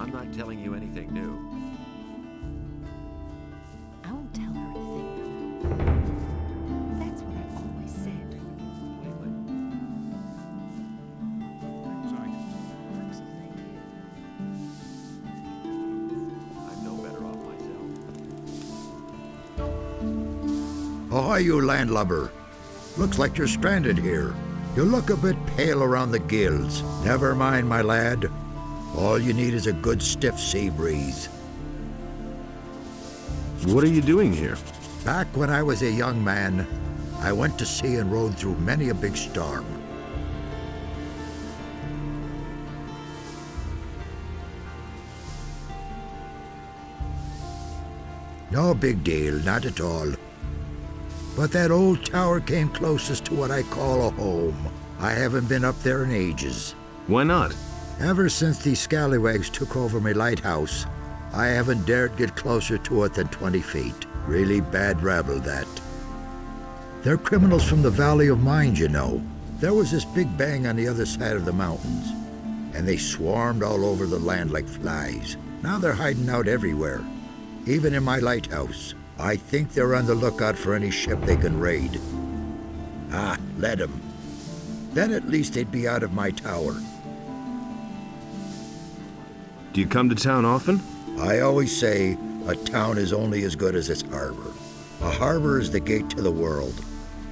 I'm not telling you anything new. I won't tell her a thing. That's what I've always said. I'm no better off myself. Ahoy, you landlubber. Looks like you're stranded here. You look a bit pale around the gills. Never mind, my lad. All you need is a good stiff sea breeze. What are you doing here? Back when I was a young man, I went to sea and rode through many a big storm. No big deal, not at all. But that old tower came closest to what I call a home. I haven't been up there in ages. Why not? Ever since these scallywags took over my lighthouse, I haven't dared get closer to it than 20 feet. Really bad rabble, that. They're criminals from the Valley of Mines, you know. There was this big bang on the other side of the mountains, and they swarmed all over the land like flies. Now they're hiding out everywhere, even in my lighthouse. I think they're on the lookout for any ship they can raid. Ah, let them. Then at least they'd be out of my tower. Do you come to town often? I always say a town is only as good as its harbor. A harbor is the gate to the world.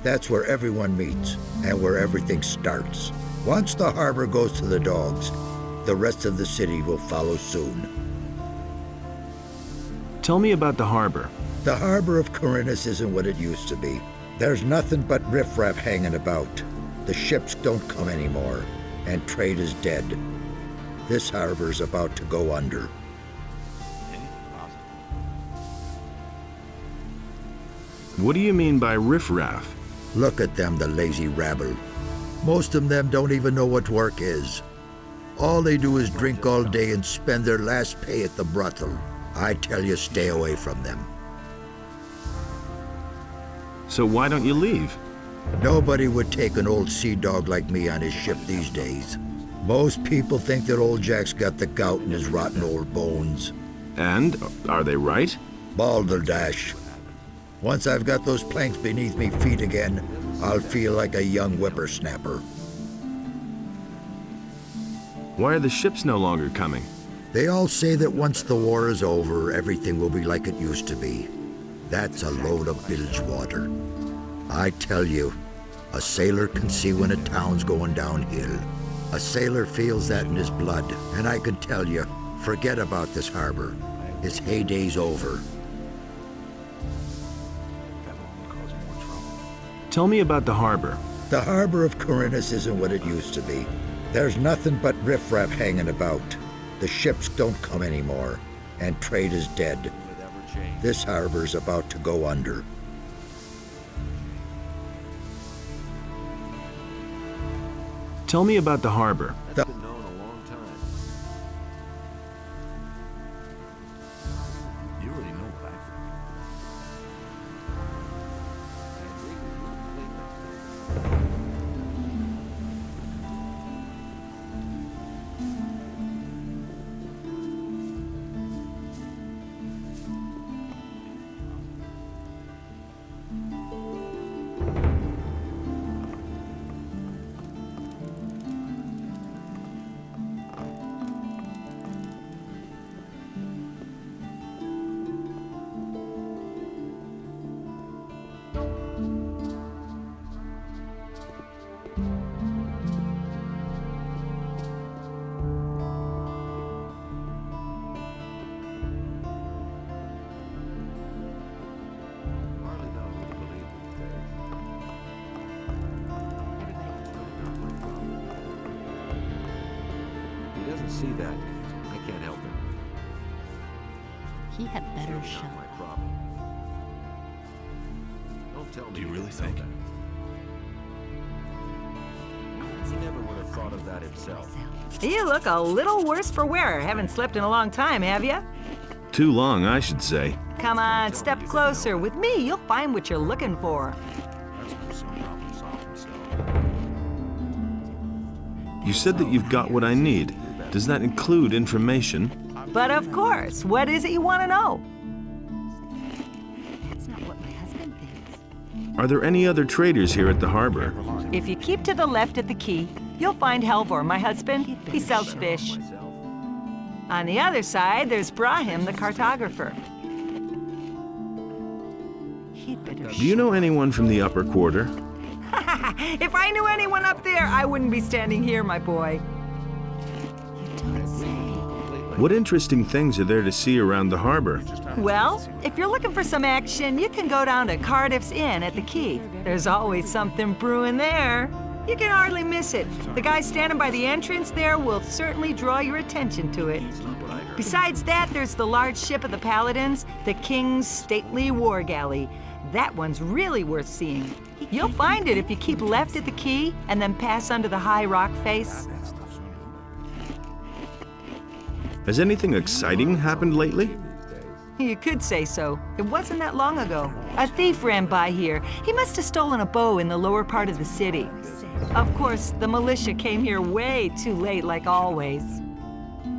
That's where everyone meets and where everything starts. Once the harbor goes to the dogs, the rest of the city will follow soon. Tell me about the harbor. The harbor of Corinthus isn't what it used to be. There's nothing but riffraff hanging about. The ships don't come anymore, and trade is dead. This harbor's about to go under. What do you mean by riffraff? Look at them, the lazy rabble. Most of them don't even know what work is. All they do is drink all day and spend their last pay at the brothel. I tell you, stay away from them. So why don't you leave? Nobody would take an old sea dog like me on his ship these days. Most people think that old Jack's got the gout in his rotten old bones. And are they right? Balderdash. Once I've got those planks beneath me feet again, I'll feel like a young whippersnapper. Why are the ships no longer coming? They all say that once the war is over, everything will be like it used to be. That's a load of bilge water. I tell you, a sailor can see when a town's going downhill. A sailor feels that in his blood, and I can tell you, forget about this harbor. Its heyday's over. Tell me about the harbor. The harbor of Corinthus isn't what it used to be. There's nothing but riffraff hanging about. The ships don't come anymore, and trade is dead. This harbor's about to go under. Tell me about the harbor. That's been known a long time. You already know what I think. I agree with you completely. See that? I can't help him. He had better Not shut my up. problem. Don't tell me. Do you really didn't know think? that. He never would have thought of that himself. You look a little worse for wear. Haven't slept in a long time, have you? Too long, I should say. Come on, step closer. With me, you'll find what you're looking for. You said that you've got what I need. Does that include information? But of course, what is it you want to know? That's not what my husband thinks. Are there any other traders here at the harbor? If you keep to the left at the quay, you'll find Helvor, my husband. He sells fish. On the other side, there's Brahim, the cartographer. He'd better Do you know anyone from the upper quarter? If I knew anyone up there, I wouldn't be standing here, my boy. don't say. What interesting things are there to see around the harbor? Well, if you're looking for some action, you can go down to Cardiff's Inn at the quay. There's always something brewing there. You can hardly miss it. The guy standing by the entrance there will certainly draw your attention to it. Besides that, there's the large ship of the Paladins, the King's stately war galley. That one's really worth seeing. You'll find it if you keep left at the quay and then pass under the high rock face. Has anything exciting happened lately? You could say so. It wasn't that long ago. A thief ran by here. He must have stolen a bow in the lower part of the city. Of course, the militia came here way too late, like always.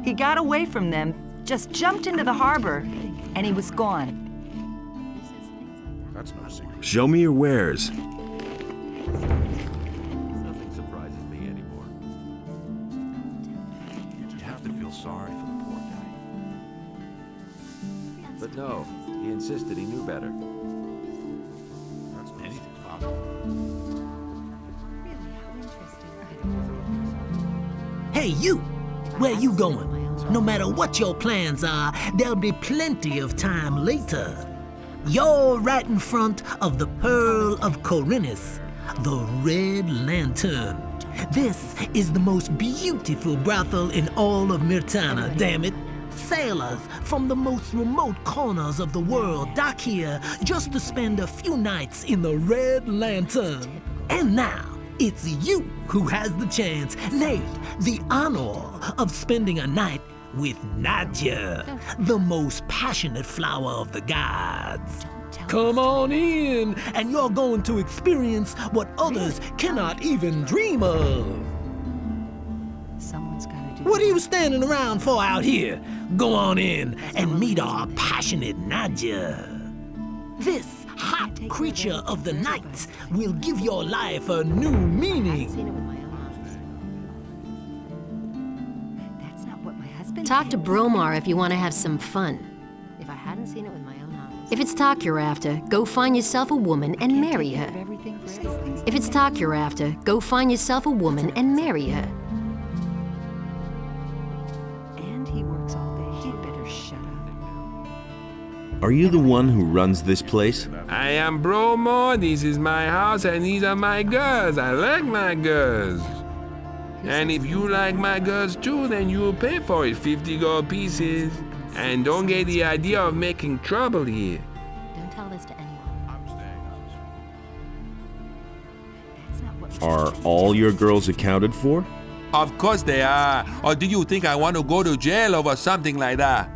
He got away from them, just jumped into the harbor, and he was gone. That's no secret. Show me your wares. Nothing surprises me anymore. You have to feel sorry for the poor guy. But no, he insisted he knew better. Anything's possible. Hey, you! Where you going? No matter what your plans are, there'll be plenty of time later. You're right in front of the Pearl of Corinthus, the Red Lantern. This is the most beautiful brothel in all of Myrtana, damn it. Sailors from the most remote corners of the world dock here just to spend a few nights in the Red Lantern. And now, it's you who has the chance, nay, the honor of spending a night with Nadia, the most passionate flower of the gods. Come on in, and you're going to experience what others cannot even dream of. Someone's gotta do What are you standing around for out here? Go on in and meet our passionate Nadia. This hot creature of the night will give your life a new meaning. seen it with my own eyes. That's not what my husband Talk to thinks. Bromar if you want to have some fun. If I hadn't seen it with my own eyes. If it's talk you're after, go find yourself a woman and marry her. Everything for everything. If it's talk you're after, go find yourself a woman and marry her. And he works all day. He'd better shut up. Are you the one who runs this place? I am Bromo, this is my house, and these are my girls. I like my girls. And if you like my girls too, then you'll pay for it, 50 gold pieces. And don't get the idea of making trouble here. Don't tell this to anyone. That's not what Are all your girls accounted for? Of course they are. Or do you think I want to go to jail over something like that?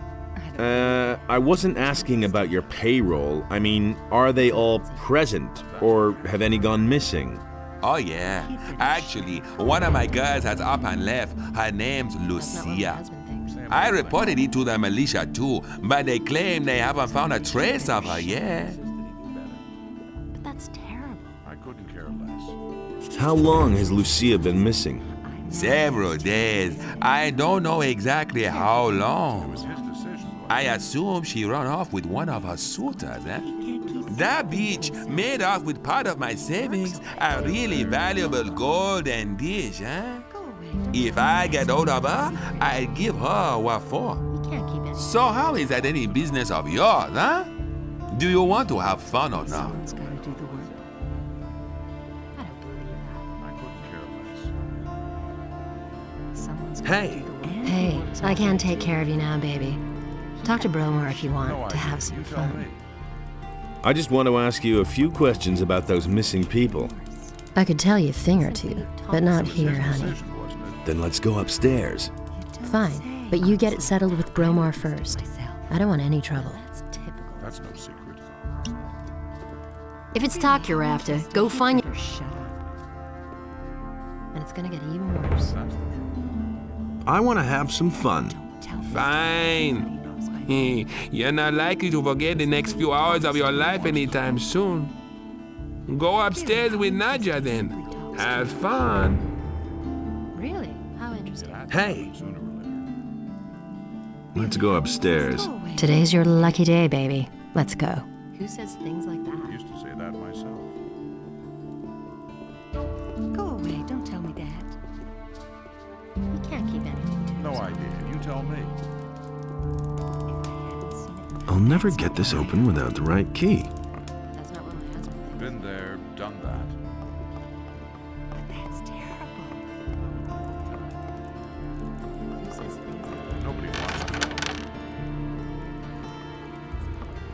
I wasn't asking about your payroll. I mean, are they all present, or have any gone missing? Oh yeah. Actually, one of my girls has up and left. Her name's That's not what my Lucia. husband thinks. I reported it to the militia too, but they claim they haven't found a trace of her yet. But that's terrible. I couldn't care less. How long has Lucia been missing? Several days. I don't know exactly how long. His decision. I assume she ran off with one of her suitors, eh? That bitch made off with part of my savings, a really valuable golden dish, eh? Go away. If I get hold of her, I'll give her what for. You can't keep it. So how is that any business of yours, huh? Do you want to have fun or not? Someone's gotta do the work. I don't believe I couldn't care less. that. Someone's gotta Hey. do the work. Hey, I can take care of you now, baby. Talk to Bromar if you No want to idea. have some You tell fun. me. I just want to ask you a few questions about those missing people. I could tell you a thing or two, but not here, honey. Decision, wasn't it? Then let's go upstairs. Fine, but you get it settled with Bromar first. I don't want any trouble. That's typical. That's no secret. If it's talk you're after, go find Better shut up. and it's gonna get even worse. I want to have some fun. Tell fine. You're not likely to forget the next few hours of your life anytime soon. Go upstairs with Nadja then. Have fun. Really? How interesting. Hey! Let's go upstairs. Today's your lucky day, baby. Let's go. Who says things like that? I used to say that myself. Go away, don't tell me that. He can't keep anything to No himself. idea. You tell me. I'll never get this open without the right key. That's not what my husband thinks. Been there, done that. But that's terrible. Who says things like that? Nobody wants to know.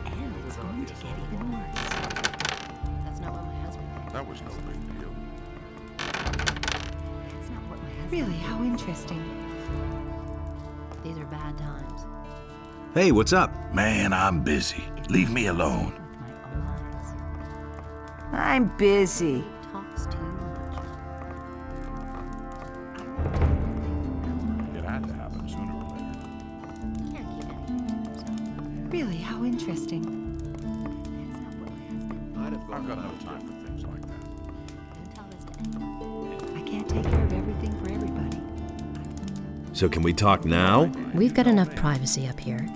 And it's going to get even worse. That's not what my husband thinks. That was no big deal. That's not what my husband... Really, how interesting. These are bad times. Hey, what's up? Man, I'm busy. Leave me alone. With my own eyes. I'm busy. Talks too much. It had to happen sooner or later. He can't keep anything to himself. Really, how interesting. That's not what my husband... I've got no time for things like that. Don't tell this to anyone. I can't take care of everything for everybody. So can we talk now? We've got enough privacy up here.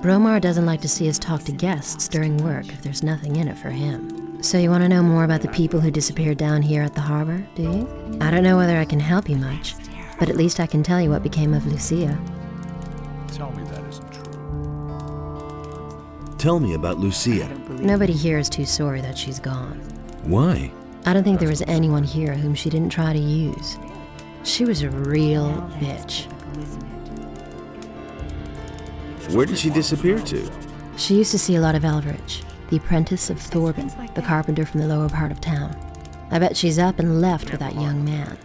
Bromar doesn't like to see us talk to guests during work if there's nothing in it for him. So you want to know more about the people who disappeared down here at the harbor, do you? I don't know whether I can help you much, but at least I can tell you what became of Lucia. Tell me that isn't true. Tell me about Lucia. Nobody here is too sorry that she's gone. Why? I don't think there was anyone here whom she didn't try to use. She was a real bitch. Typical, isn't it? Where did she disappear to? She used to see a lot of Elveridge, the apprentice of Thorben, the carpenter from the lower part of town. I bet she's up and left with that young man.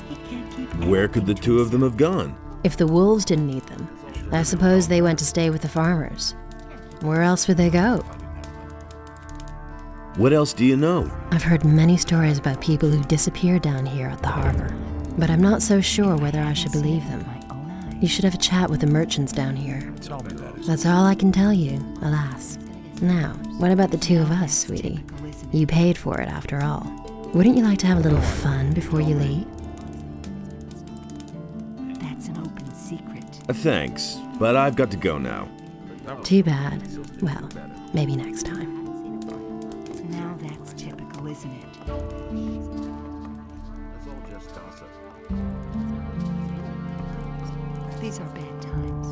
He can't keep... Where could the two of them have gone? If the wolves didn't eat them, I suppose they went to stay with the farmers. Where else would they go? What else do you know? I've heard many stories about people who disappear down here at the harbor, but I'm not so sure whether I should believe them. My own eyes. You should have a chat with the merchants down here. Tell me that isn't That's all I can tell you, alas. Now, what about the two of us, sweetie? Typical, isn't it? You paid for it after all. Wouldn't you like to have a little fun before you leave? That's an open secret. Thanks, but I've got to go now. Too bad. Well, maybe next time. Now that's typical, isn't it? These are bad times.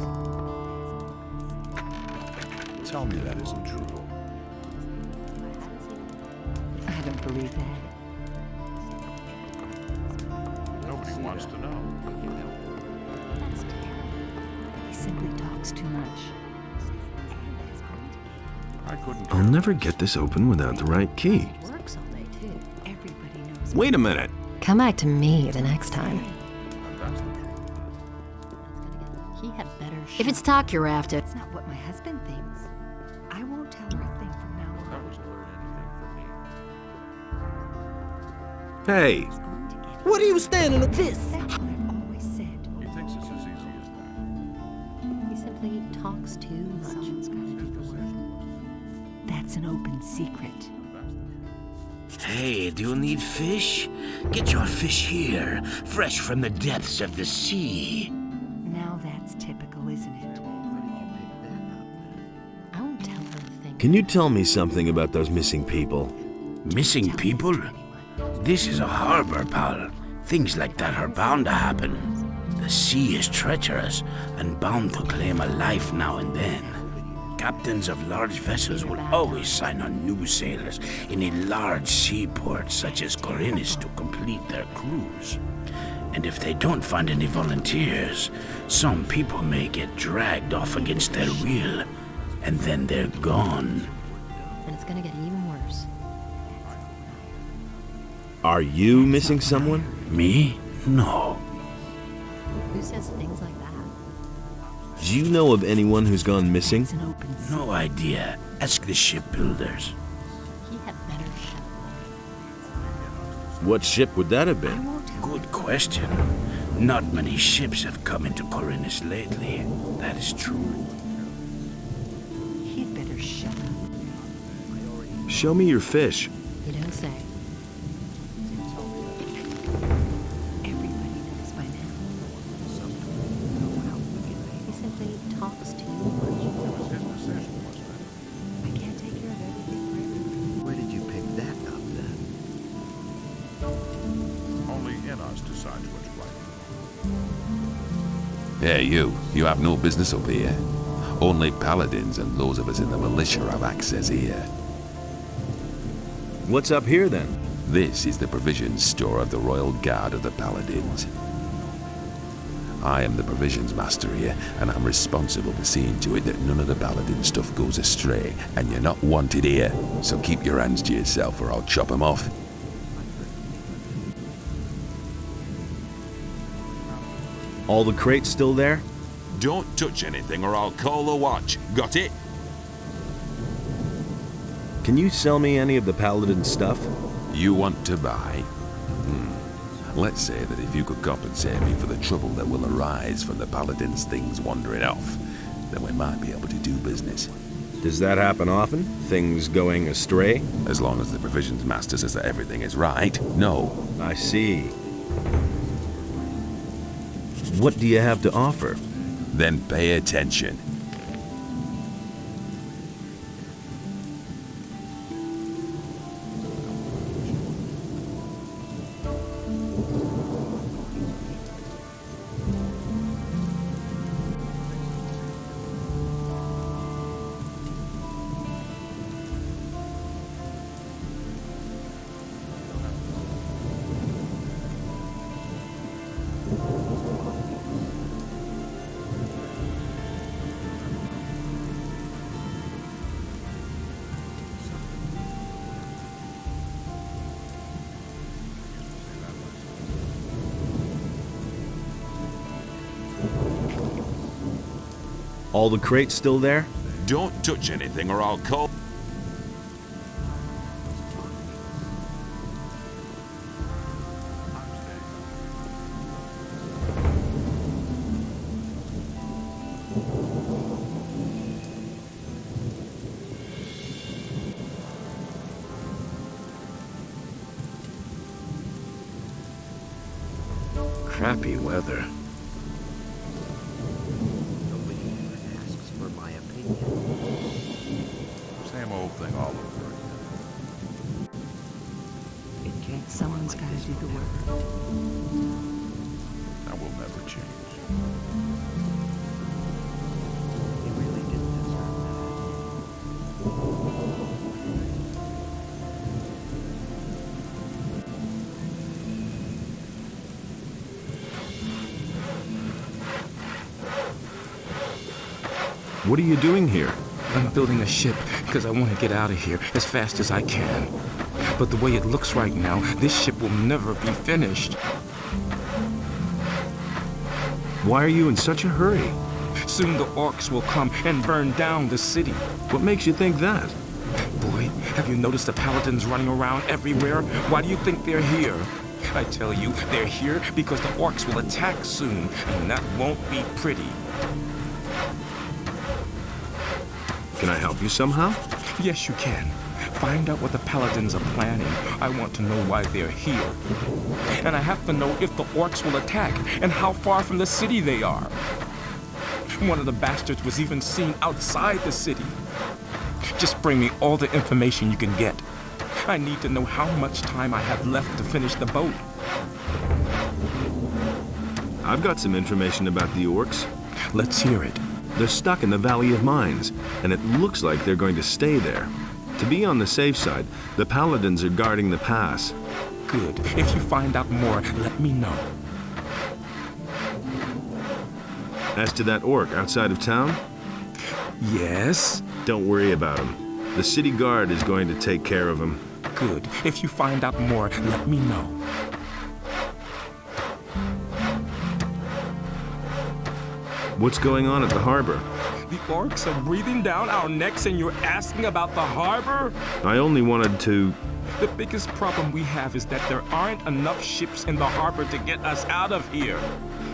Tell me that isn't true. I don't believe that. Nobody wants to know. He simply talks too much. I couldn't. I'll never get this open without the right key. Works all day, too. Everybody knows. Wait a minute. Come back to me the next time. That's the truth. He had better. If it's talk you're after. That's not what my husband thinks. I won't tell her a thing from now That on. was learn anything from me. Hey, It's going to get What are you standing at this? That's what I've always said. He thinks it's as easy as that. He simply talks too much. Someone's got to do the work. That's an open secret. Hey, do you need fish? Get your fish here, fresh from the depths of the sea. Now that's typical, isn't it? I won't tell her a thing. can you tell me something about those missing people? Missing people? This is a harbor, pal. Things like that are bound to happen. The sea is treacherous and bound to claim a life now and then. Captains of large vessels will always sign on new sailors in a large seaport such as Corinnes to complete their cruise. And if they don't find any volunteers, some people may get dragged off against their will, and then they're gone. And it's gonna get even worse. Are you missing someone? Me? No. Who says things like that? Do you know of anyone who's gone missing? It's an open secret. No idea. Ask the shipbuilders. He had better shut What ship would that have I been? won't tell Good question. Not many ships have come into Corinthus lately. That is true. He'd better shut up. Show me your fish. You don't say. Everybody knows by now. He simply talks to you. I can't take care of everything for everyone. Where did you pick that up then? Only in us decides what's right. Hey, you have no business up here. Only paladins and those of us in the militia have access here. What's up here then? This is the provisions store of the Royal Guard of the Paladins. I am the provisions master here, and I'm responsible for seeing to it that none of the paladin stuff goes astray, and you're not wanted here, so keep your hands to yourself or I'll chop them off. All the crates still there? Don't touch anything or I'll call the watch. Got it? Can you sell me any of the paladin stuff? You want to buy? Let's say that if you could compensate me for the trouble that will arise from the paladin's things wandering off, then we might be able to do business. Does that happen often? Things going astray? As long as the provisions master says that everything is right, no. I see. What do you have to offer? Then pay attention. All the crates still there? Don't touch anything or I'll call... Crappy weather. Nobody even asks for my opinion. Same old thing all over again. Someone's got to do the work. That will never change. He really didn't deserve What are you doing here? I'm building a ship because I want to get out of here as fast as I can. But the way it looks right now, this ship will never be finished. Why are you in such a hurry? Soon the orcs will come and burn down the city. What makes you think that? Boy, have you noticed the paladins running around everywhere? Why do you think they're here? I tell you, they're here because the orcs will attack soon, and that won't be pretty. Can I help you somehow? Yes, you can. Find out what the paladins are planning. I want to know why they're here. And I have to know if the orcs will attack and how far from the city they are. One of the bastards was even seen outside the city. Just bring me all the information you can get. I need to know how much time I have left to finish the boat. I've got some information about the orcs. Let's hear it. They're stuck in the Valley of Mines, and it looks like they're going to stay there. To be on the safe side, the paladins are guarding the pass. Good. If you find out more, let me know. As to that orc outside of town, Yes? don't worry about him. The city guard is going to take care of him. Good. If you find out more, let me know. What's going on at the harbor? The orcs are breathing down our necks and you're asking about the harbor? I only wanted to... The biggest problem we have is that there aren't enough ships in the harbor to get us out of here.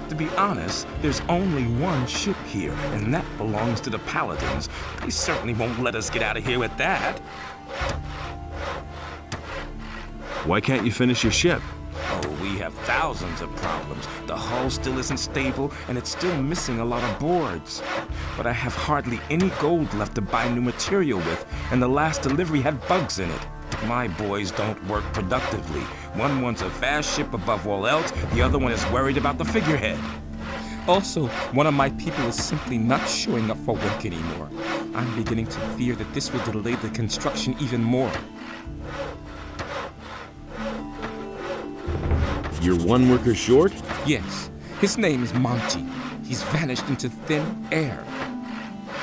To be honest, there's only one ship here, and that belongs to the Paladins. They certainly won't let us get out of here with that. Why can't you finish your ship? Oh, we have thousands of problems. The hull still isn't stable, and it's still missing a lot of boards. But I have hardly any gold left to buy new material with, and the last delivery had bugs in it. My boys don't work productively. One wants a fast ship above all else, the other one is worried about the figurehead. Also, one of my people is simply not showing up for work anymore. I'm beginning to fear that this will delay the construction even more. You're one worker short? Yes, his name is Monty. He's vanished into thin air.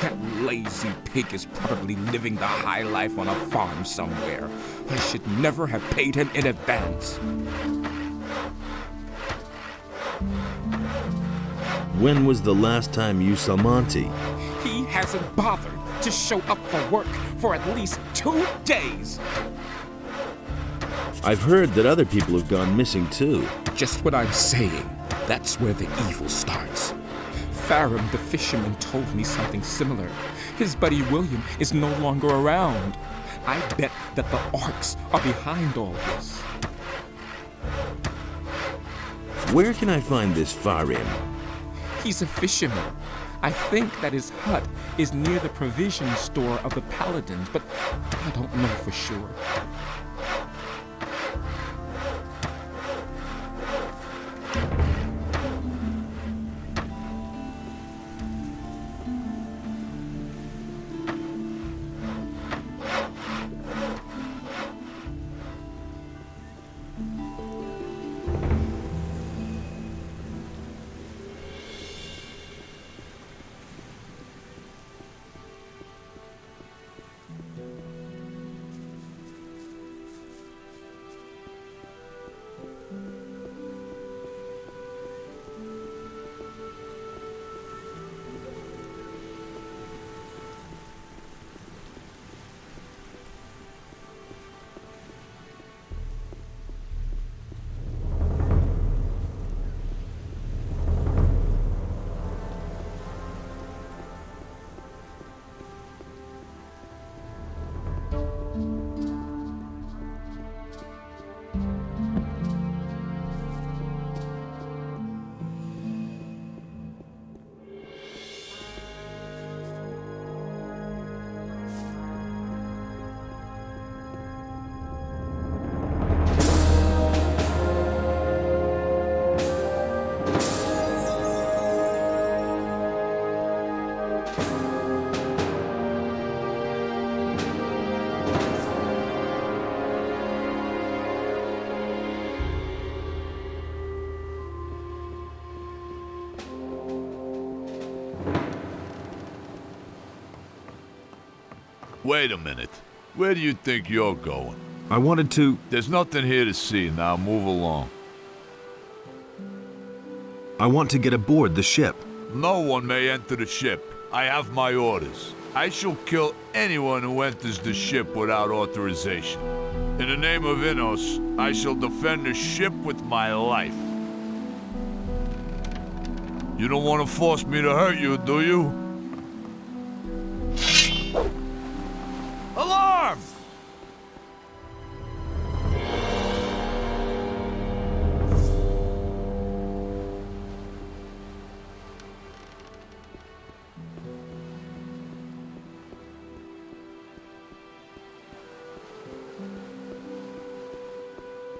That lazy pig is probably living the high life on a farm somewhere. I should never have paid him in advance. When was the last time you saw Monty? He hasn't bothered to show up for work for at least 2 days. I've heard that other people have gone missing too. Just what I'm saying. That's where the evil starts. Farum the fisherman told me something similar. His buddy William is no longer around. I bet that the orcs are behind all this. Where can I find this Farim? He's a fisherman. I think that his hut is near the provision store of the Paladins, but I don't know for sure. Wait a minute. Where do you think you're going? I wanted to... There's nothing here to see. Now move along. I want to get aboard the ship. No one may enter the ship. I have my orders. I shall kill anyone who enters the ship without authorization. In the name of Innos, I shall defend the ship with my life. You don't want to force me to hurt you, do you? Alarm!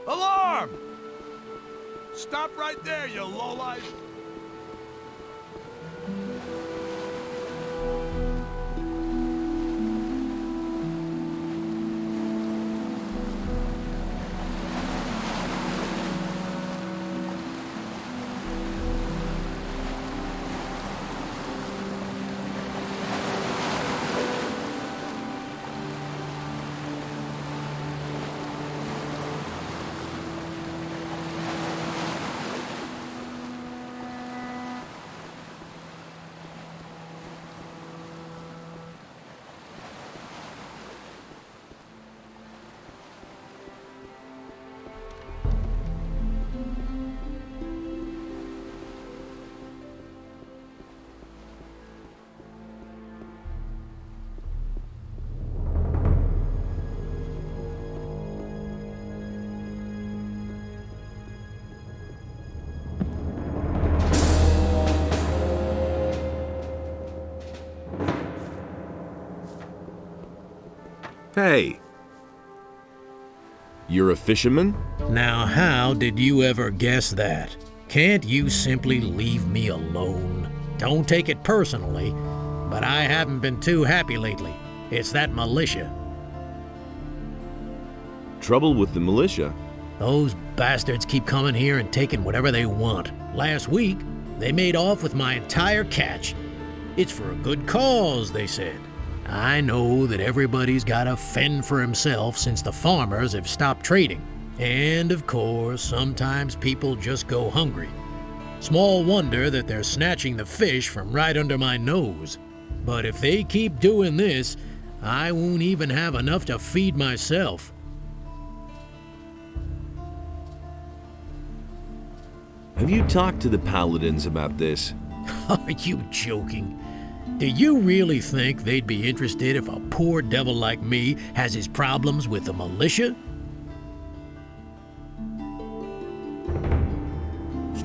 Alarm! Stop right there, you lowlife! Hey. You're a fisherman? Now, how did you ever guess that? Can't you simply leave me alone? Don't take it personally, but I haven't been too happy lately. It's that militia. Trouble with the militia? Those bastards keep coming here and taking whatever they want. Last week, they made off with my entire catch. It's for a good cause, they said. I know that everybody's got to fend for himself since the farmers have stopped trading. And of course, sometimes people just go hungry. Small wonder that they're snatching the fish from right under my nose. But if they keep doing this, I won't even have enough to feed myself. Have you talked to the paladins about this? Are you joking? Do you really think they'd be interested if a poor devil like me has his problems with the militia?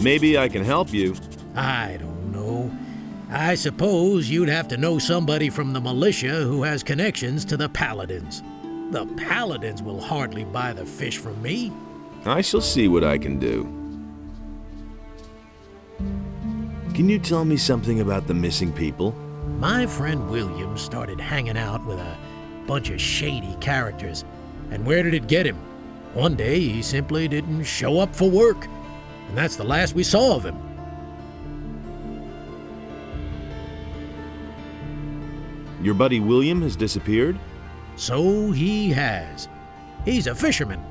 Maybe I can help you. I don't know. I suppose you'd have to know somebody from the militia who has connections to the paladins. The paladins will hardly buy the fish from me. I shall see what I can do. Can you tell me something about the missing people? My friend William started hanging out with a bunch of shady characters. And where did it get him? One day he simply didn't show up for work. And that's the last we saw of him. Your buddy William has disappeared? So he has. He's a fisherman,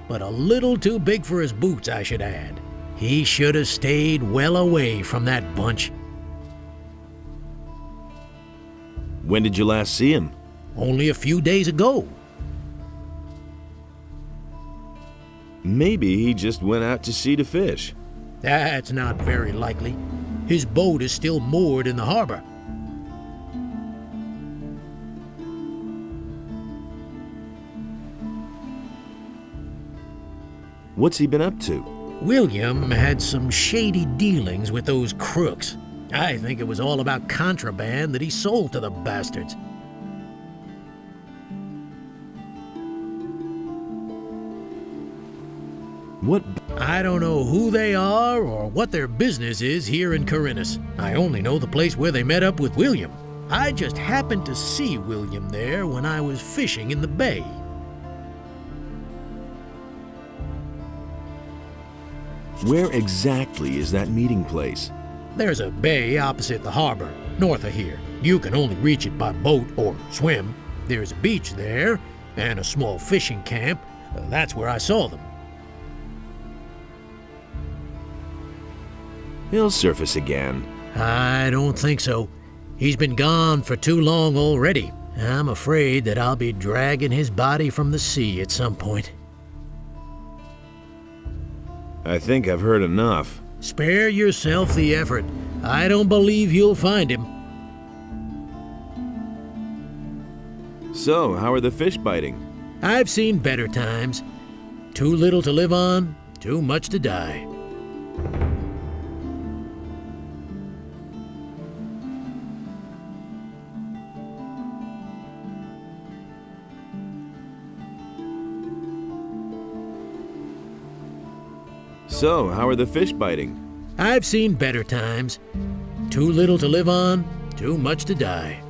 but a little too big for his boots, I should add. He should have stayed well away from that bunch. When did you last see him? Only a few days ago. Maybe he just went out to sea to fish. That's not very likely. His boat is still moored in the harbor. What's he been up to? William had some shady dealings with those crooks. I think it was all about contraband that he sold to the bastards. What? I don't know who they are or what their business is here in Corinthus. I only know the place where they met up with William. I just happened to see William there when I was fishing in the bay. Where exactly is that meeting place? There's a bay opposite the harbor, north of here. You can only reach it by boat or swim. There's a beach there and a small fishing camp. That's where I saw them. He'll surface again. I don't think so. He's been gone for too long already. I'm afraid that I'll be dragging his body from the sea at some point. I think I've heard enough. Spare yourself the effort. I don't believe you'll find him. So, how are the fish biting? I've seen better times. Too little to live on, too much to die. So, how are the fish biting? I've seen better times. Too little to live on, too much to die.